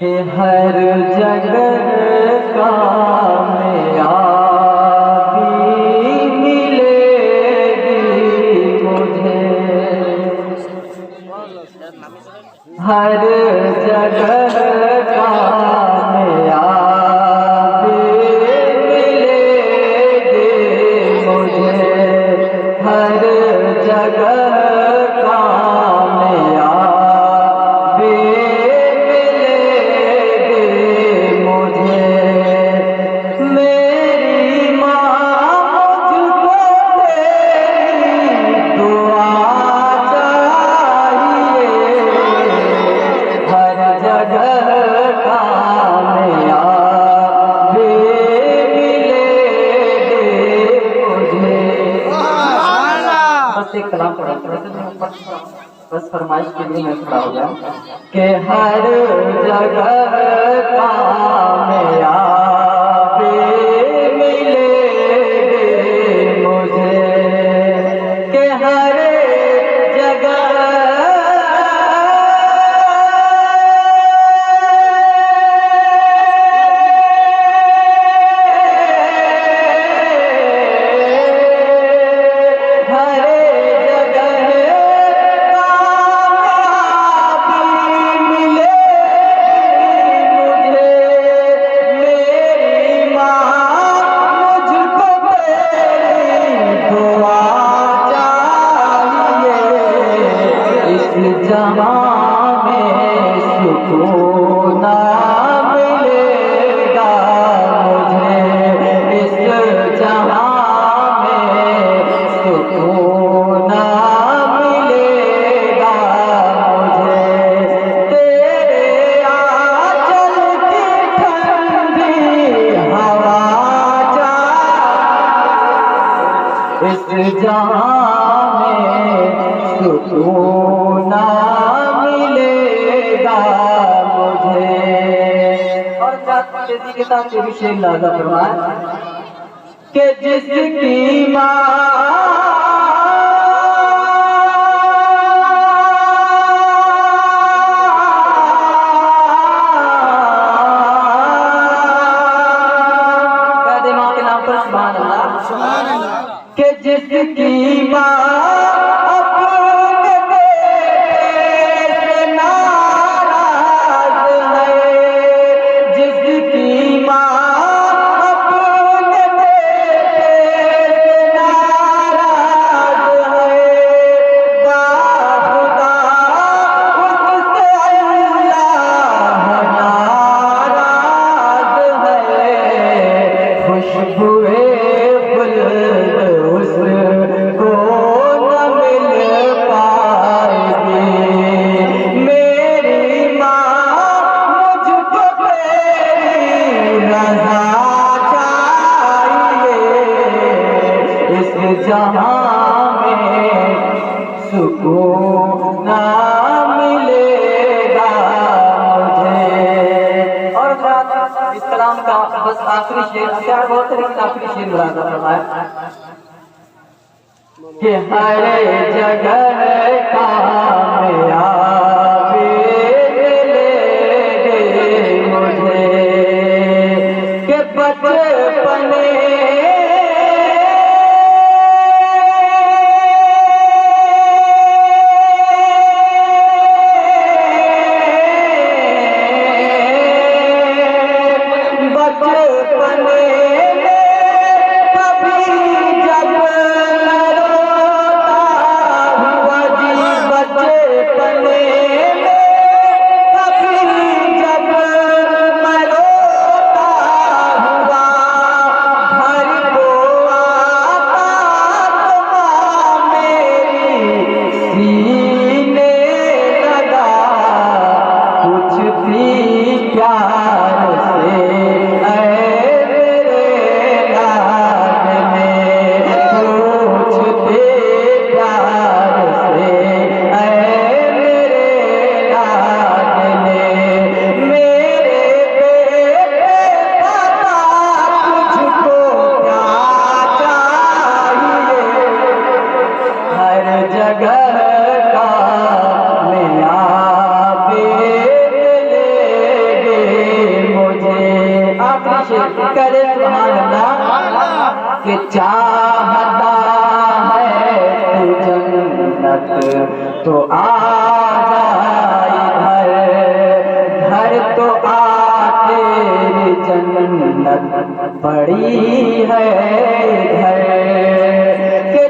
कि हर जगह कामयाबी मिलेगी मुझे, हर जगह कामयाबी मिलेगी मुझे, हर जगह कलाम पढ़ा बस फरमाइश के लिए मैं खड़ा हो गया कि हर जगह कामयाबी मिलेगी मुझे, कि हर जगह जहाँ में सुकून मिलेगा मुझे, इस जहाँ में सुकून मिलेगा मुझे, तेरे आंचल की ठंडी हवा जा, इस जहाँ में सुकून मिलेगा मुझे। और तेजी के साथ ये भी शेर लाजा फरमाए कि जिसकी माँ माँ के नाम पर सुभान अल्लाह, कि जिसकी माँ जहाँ में सुकून मिलेगा मुझे। और इस कलाम का बस आखिरी शेर, प्यार बहुत है लेकिन आखिरी शेर मुरादा फरमाए कि हर जगह कामयाबी मिलेगी मुझे, कि बचपने करे सुभान अल्लाह कि चाहता है तू जन्नत तो आ जा इधर, घर तो आके जन्नत पड़ी है इधर के